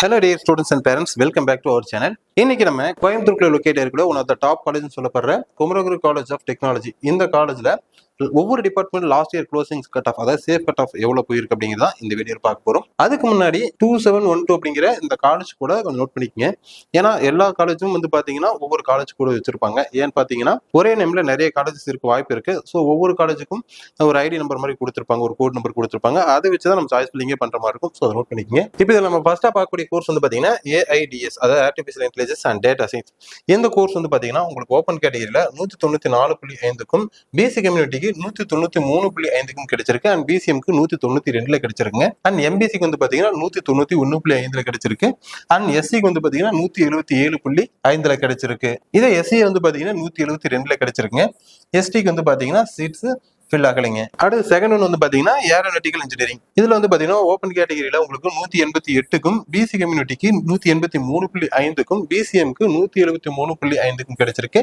Hello dear students and parents, welcome back to our channel. இன்னைக்கு நம்ம கோயம்புத்தூர்ல locate இருக்கிற ஒன் ஆஃப் த டாப் காலேஜ்னு சொல்லப்படுற குமரகுரு காலேஜ் ஆஃப் டெக்னாலஜி. இந்த காலேஜ்ல ஒவ்வொரு department last year closing cut off, அதாவது சேஃப் கட் ஆஃப் எவ்வளவு போயிருக்கு அப்படிங்கிறதா இந்த வீடியோ பார்க்க போறோம். அதுக்கு முன்னாடி 2712 அப்படிங்கிற இந்த காலேஜ் கூட கொஞ்சம் நோட் பண்ணிக்கங்க. ஏன்னா எல்லா காலேஜும் வந்து பாத்தீங்கன்னா ஒவ்வொரு காலேஜ் கூட வச்சிருப்பாங்க. ஏன்னு பாத்தீங்கன்னா ஒரே நேம்ல நிறைய காலேஜஸ் இருக்க வாய்ப்பு இருக்கு. ஸோ ஒவ்வொரு காலேஜுக்கும் ஒரு ஐடி நம்பர் மாதிரி கொடுத்துருப்பாங்க, ஒரு கோட் நம்பர் கொடுத்துருப்பாங்க. அதை வச்சுதான் நம்ம சாய்ஸ் ஃபில்லிங்கே பண்ற மாதிரி இருக்கும். ஸோ அதை நோட் பண்ணிக்கங்க. இப்போ இதில் நம்ம ஃபர்ஸ்டா பார்க்கக்கூடிய கோர்ஸ் வந்து பாத்தீங்கன்னா AIDS, அதாவது artificial intelligence and data science. இந்த கோர்ஸ் வந்து பாத்தீங்கன்னா உங்களுக்கு ஓப்பன் கேட்டகரியில 194.5க்கும், பிசி கம்யூனிட்டிக்கு 193.5க்கும் கிடைச்சிருக்கு. அண்ட் பிசிஎம்க்கு 192 கிடைச்சிருக்குங்க. அண்ட் எம்பிசிக்கு வந்து பாத்தீங்கன்னா 191.5 கிடைச்சிருக்கு. அண்ட் எஸ்சிக்கு வந்து பாத்தீங்கன்னா 177.5 கிடைச்சிருக்கு. இதே எஸ்சி வந்து பாத்தீங்கன்னா 172 கிடைச்சிருக்குங்க. எஸ்டிக்கு வந்து பாத்தீங்கன்னா சீட்ஸ் ஃபில் ஆகலைங்க. அடுத்து செகண்ட் ஒன் வந்து பாத்தீங்கன்னா ஏரோநாட்டிக்கல் இன்ஜினியரிங். இதுல வந்து பாத்தீங்கன்னா ஓப்பன் கேட்டகரியில உங்களுக்கு 188க்கும், பிசி கம்யூனிட்டிக்கு 183.5க்கும், பிசிஎம்க்கு 173.5க்கும் கிடைச்சிருக்கு.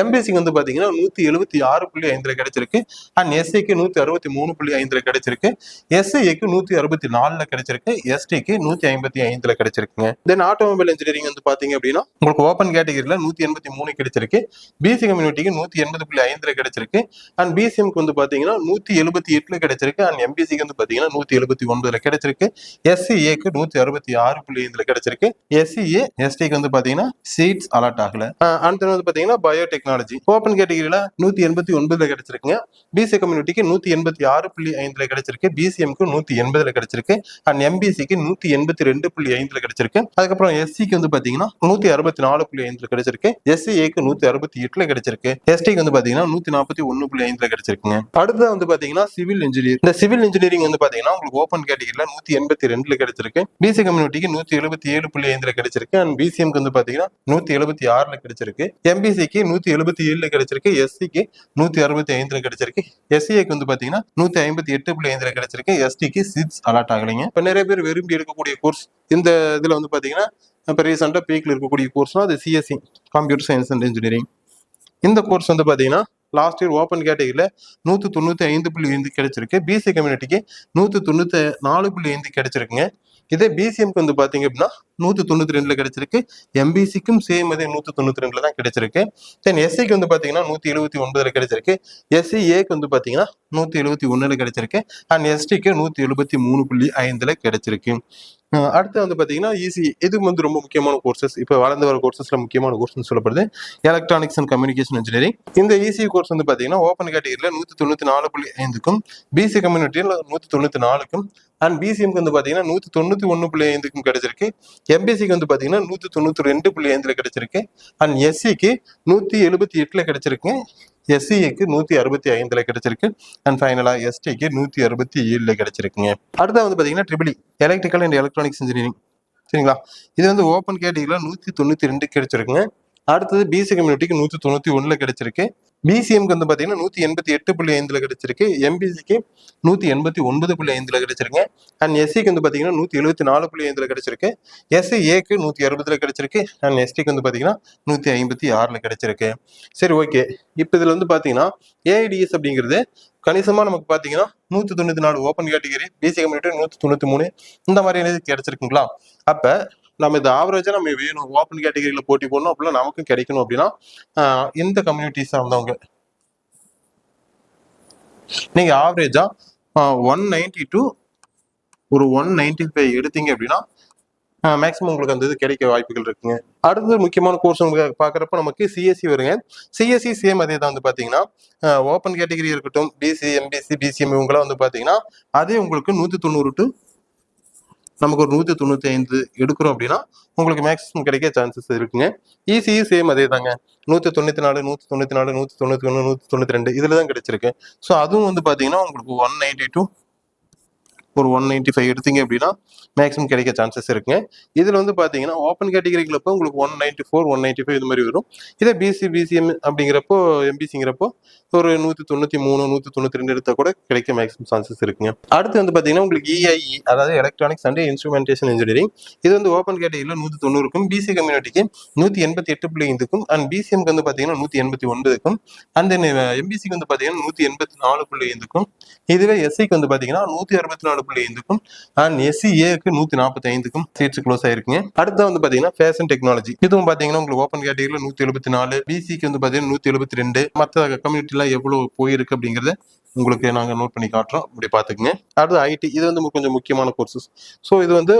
எம்பிசிக்கு வந்து பாத்தீங்கன்னா 176.5 கிடைச்சிருக்கு. அண்ட் எஸ்சிக்கு 163.5 கிடைச்சிருக்கு. எஸ்சிக்கு 164 கிடைச்சிருக்கு. எஸ்டிக்கு 155 கிடைச்சிருக்குங்க. தென் ஆட்டோமொபைல் இன்ஜினியரிங் வந்து பாத்தீங்க அப்படின்னா உங்களுக்கு ஓப்பன் கேட்டகரியில 183 கிடைச்சிருக்கு. பிசி கம்யூனிட்டிக்கு 180.5 கிடைச்சிருக்கு. அண்ட் பிசிஎம்க்கு வந்து பாத்தீங்கன்னா 178 கிடைச்சிருக்கு. அண்ட் எம்பிசிக்கு வந்து பாத்தீங்கன்னா 179 கிடைச்சிருக்கு. எஸ்சிஏக்கு 166.5 கிடைச்சிருக்கு. எஸ்சிஏ எஸ்டிக்கு வந்து பாத்தீங்கன்னா சீட்ஸ் அலாட் ஆகல. அடுத்து வந்து பாத்தீங்கன்னா பயோடெக்னாலஜி ஓப்பன் கேட்டகரியில 189 கிடைச்சிருக்குங்க. பிசி கம்யூனிட்டிக்கு 186.5 கிடைச்சிருக்கு. பிசிஎம்க்கு 180 கிடைச்சிருக்கு. அண்ட் எம்பிசிக்கு 182.5 கிடைச்சிருக்கு. அதுக்கப்புறம் எஸ்சிக்கு வந்து பாத்தீங்கன்னா 164.5 கிடைச்சிருக்கு. எஸ்சிஏக்கு 168 கிடைச்சிருக்கு. எஸ்டிக்கு வந்து பாத்தீங்கன்னா 141.5 கிடைச்சிருக்குங்க. அடுத்தது வந்து பாத்தீங்கன்னா சிவில் இன்ஜினியர். இந்த சிவில் இன்ஜினியரிங் வந்து பாத்தீங்கன்னா உங்களுக்கு ஓப்பன் கேட்டகரியில 182 கிடைச்சிருக்கு. பிசி கம்யூனிட்டிக்கு 177.5 கிடைச்சிருக்கு. அண்ட் பிசிஎம்க்கு வந்து பாத்தீங்கன்னா 176 கிடைச்சிருக்கு. எம்பிசிக்கு 177 கிடைச்சிருக்கு. எஸ்சிக்கு 165 கிடைச்சிருக்கு. எஸ்சிஏக்கு வந்து பாத்தீங்கன்னா 158.5 கிடைச்சிருக்கு. எஸ்டிக்கு சீட்ஸ் அலாட் ஆகலைங்க. இப்ப நிறைய பேர் விரும்பி எடுக்கக்கூடிய கோர்ஸ் இந்த இதுல வந்து பாத்தீங்கன்னா இப்ப ரீசெண்டா பீக்ல இருக்கக்கூடிய கோர்ஸ்னா அது CSE, computer science and engineering. இந்த கோர்ஸ் வந்து பாத்தீங்கன்னா லாஸ்ட் இயர் ஓப்பன் கேட்டகரியில 195.5 கிடைச்சிருக்கு. பிசி கம்யூனிட்டிக்கு 194.5 கிடைச்சிருக்குங்க. இதே பிசிஎம்க்கு வந்து பாத்தீங்க அப்படின்னா 192 கிடைச்சிருக்கு. எம்பிசிக்கும் சேம் அதே 192 தான் கிடைச்சிருக்கு. தென் எஸ்சிக்கு வந்து பாத்தீங்கன்னா 179 கிடைச்சிருக்கு. எஸ்சிஏக்கு வந்து பாத்தீங்கன்னா 171 கிடைச்சிருக்கு. அண்ட் எஸ்டிக்கு 173.5 கிடைச்சிருக்கு. அடுத்து வந்து பாத்தீங்கன்னா இசி, இது வந்து ரொம்ப முக்கியமான கோர்சஸ். இப்போ வளர்ந்து வர கோர்சஸ்ல முக்கியமான கோர்ஸ் சொல்லப்படுது எலக்ட்ரானிக்ஸ் அண்ட் கம்யூனிகேஷன் இன்ஜினியரிங். இந்த இசி கோர்ஸ் வந்து பாத்தீங்கன்னா ஓப்பன் கேட்டகரியில 194.5க்கும், பிசி கம்யூனிட்டியில 194க்கும், அண்ட் பிசிஎம்க்கு வந்து பாத்தீங்கன்னா 191.5க்கும் கிடைச்சிருக்கு. எம்பிசிக்கு வந்து பாத்தீங்கன்னா 192.5 கிடைச்சிருக்கு. அண்ட் எஸ்சிக்கு 178 கிடைச்சிருக்கு. எஸ்சிஏக்கு 165 கிடைச்சிருக்கு. அண்ட் ஃபைனலா எஸ்டிக்கு 167 கிடைச்சிருக்குங்க. அடுத்த வந்து பாத்தீங்கன்னா triple electrical and electronics engineering. சரிங்களா, இது வந்து ஓப்பன் கேட்டகரியில 192 கிடைச்சிருக்குங்க. அடுத்தது பிசி கம்யூனிட்டிக்கு 191 கிடைச்சிருக்கு. பிசிஎம்க்கு வந்து பாத்தீங்கன்னா 188.5 கிடைச்சிருக்கு. எம்பிசிக்கு 189.5 கிடைச்சிருக்கு. அண்ட் எஸ்சிக்கு வந்து பாத்தீங்கன்னா 174.5 கிடைச்சிருக்கு. எஸ்சிஏக்கு 160 கிடைச்சிருக்கு. அண்ட் எஸ்டிக்கு வந்து பாத்தீங்கன்னா 156 கிடைச்சிருக்கு. சரி, ஓகே. இப்ப இதுல வந்து பாத்தீங்கன்னா AIDS அப்படிங்கிறது கணிசமா நமக்கு பாத்தீங்கன்னா 194 ஓப்பன் கேட்டகரி, பிசி கம்யூனிட்டி 193 இந்த மாதிரி கிடைச்சிருக்குங்களா? அப்ப நம்ம இது ஆவரேஜா நம்ம வேணும், ஓப்பன் கேட்டகரியில போட்டி போடணும் அப்படின்னா நமக்கும் கிடைக்கணும் அப்படின்னா இந்த கம்யூனிட்டிஸ் சார்ந்தவங்க நீங்க ஆவரேஜா 190 to ஒரு 195 எடுத்தீங்க அப்படின்னா மேக்ஸிமம் உங்களுக்கு அந்த இது கிடைக்க வாய்ப்புகள் இருக்குங்க. அடுத்தது முக்கியமான கோர்ஸ் உங்களுக்கு பாக்குறப்ப நமக்கு சிஎஸ்சி வருங்க. சிஎஸ்சி சேம் அதே தான் வந்து பாத்தீங்கன்னா ஓப்பன் கேட்டகரி இருக்கட்டும், பிசி, எம்பிசி, பிசிஎம் இவங்களாம் வந்து பாத்தீங்கன்னா அதே உங்களுக்கு 190 to நமக்கு ஒரு 195 எடுக்கிறோம் அப்படின்னா உங்களுக்கு மேக்ஸிமம் கிடைக்க சான்சஸ் இருக்குங்க. இசி சேம் அதே தாங்க, 194, 194, 191, 192 இதுல தான் கிடைச்சிருக்கு. ஸோ அதுவும் வந்து பாத்தீங்கன்னா உங்களுக்கு 192 ஒரு 195 எடுத்தீங்க அப்படின்னா மேக்ஸிமம் கிடைக்க சான்சஸ் இருக்குங்க. இதுல வந்து பாத்தீங்கன்னா ஓப்பன் கேட்டகரிகளப்போ உங்களுக்கு 194, 195 இது மாதிரி வரும். இதே பிசி, பிசிஎம் அப்படிங்கிறப்போ, எம்பிசிங்கிறப்போ ஒரு 193, 192 எடுத்தா கூட கிடைக்க மேக்ஸிமம் சான்சஸ் இருக்குங்க. அடுத்து வந்து பாத்தீங்கன்னா உங்களுக்கு இஐஇ, அதாவது எலக்ட்ரானிக்ஸ் அண்ட் இன்ஸ்ட்ருமெண்டேஷன் இன்ஜினியரிங். இது வந்து ஓப்பன் கேட்டகரியில 190க்கும், பிசி கம்யூனிட்டிக்கு 188.5க்கும், அண்ட் பிசிஎம்க்கு வந்து பாத்தீங்கன்னா 189க்கும், அண்ட் தென் எம்பிசிக்கு வந்து பாத்தீங்கன்னா 184.5க்கும். இதுவே எஸ்சிக்கு வந்து பாத்தீங்கன்னா 164 102.5க்கும் அண்ட் SCAக்கு 145க்கும் சீட்ஸ் க்ளோஸ் ஆயிருக்குங்க. அடுத்து வந்து பாத்தீங்கன்னா ஃபேஷன் டெக்னாலஜி, இதுவும் பாத்தீங்கன்னா உங்களுக்கு ஓப்பன் கேட்டகரியில 174, பிசிக்கு வந்து பாத்தீங்கன்னா 172, மற்ற கம்யூனிட்டி எல்லாம் எவ்வளவு போயிருக்கு அப்படிங்கறத உங்களுக்கு நாங்க நோட் பண்ணி காட்டுறோம், இப்படி பாத்துக்குங்க. அடுத்து ஐடி, இது வந்து கொஞ்சம் முக்கியமான கோர்சஸ். ஸோ இது வந்து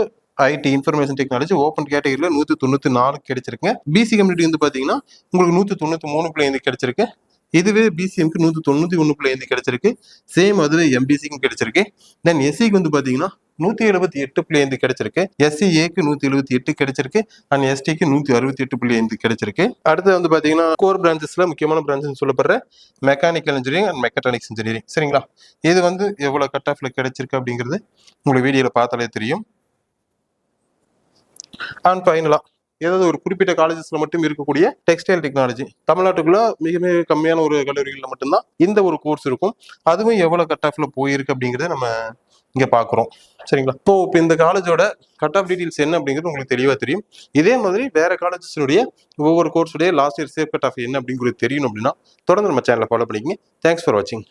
ஐடி இன்ஃபர்மேஷன் டெக்னாலஜி ஓப்பன் கேட்டகரியில 194 கிடைச்சிருக்கு. பிசி கம்யூனிட்டி வந்து பாத்தீங்கன்னா உங்களுக்கு 193.5 கிடைச்சிருக்கு. இதுவே பிசிஎம்க்கு 191.5 கிடைச்சிருக்கு. சேம் அதுல எம்பிசிக்கும் கிடைச்சிருக்கு. தென் எஸ்சிக்கு வந்து பாத்தீங்கன்னா 178.5 கிடைச்சிருக்கு. SCAக்கு 178 கிடைச்சிருக்கு. அண்ட் STக்கு 168.5 கிடைச்சிருக்கு. அடுத்து வந்து பாத்தீங்கன்னா கோர் பிரான்ச்சஸ்ல முக்கியமான பிரான்ச் சொல்லப்படுற mechanical engineering and mechatronics engineering. சரிங்களா, இது வந்து எவ்வளவு கட் ஆஃப்ல கிடைச்சிருக்கு அப்படிங்கிறது உங்களுக்கு வீடியோல பார்த்தாலே தெரியும். அண்ட் ஃபைனலா ஏதாவது ஒரு குறிப்பிட்ட காலேஜஸ்ல மட்டும் இருக்கக்கூடிய டெக்ஸ்டைல் டெக்னாலஜி, தமிழ்நாட்டுக்குள்ள மிக மிக கம்மியான ஒரு கல்லூரிகளில் மட்டும்தான் இந்த ஒரு கோர்ஸ் இருக்கும். அதுவும் எவ்வளவு கட் ஆஃப்ல போயிருக்கு அப்படிங்கறத நம்ம இங்க பாக்குறோம். சரிங்களா, இப்போ இந்த காலேஜோட கட் ஆஃப் டீடைல்ஸ் என்ன அப்படிங்கிறது உங்களுக்கு தெளிவா தெரியும். இதே மாதிரி வேற காலேஜஸ்னுடைய ஒவ்வொரு கோர்ஸுடைய last year safe cut off என்ன அப்படிங்கிறது தெரியணும் அப்படின்னா தொடர்ந்து நம்ம சேனலை ஃபாலோ பண்ணிக்கங்க. தேங்க்ஸ் ஃபார் வாட்சிங்.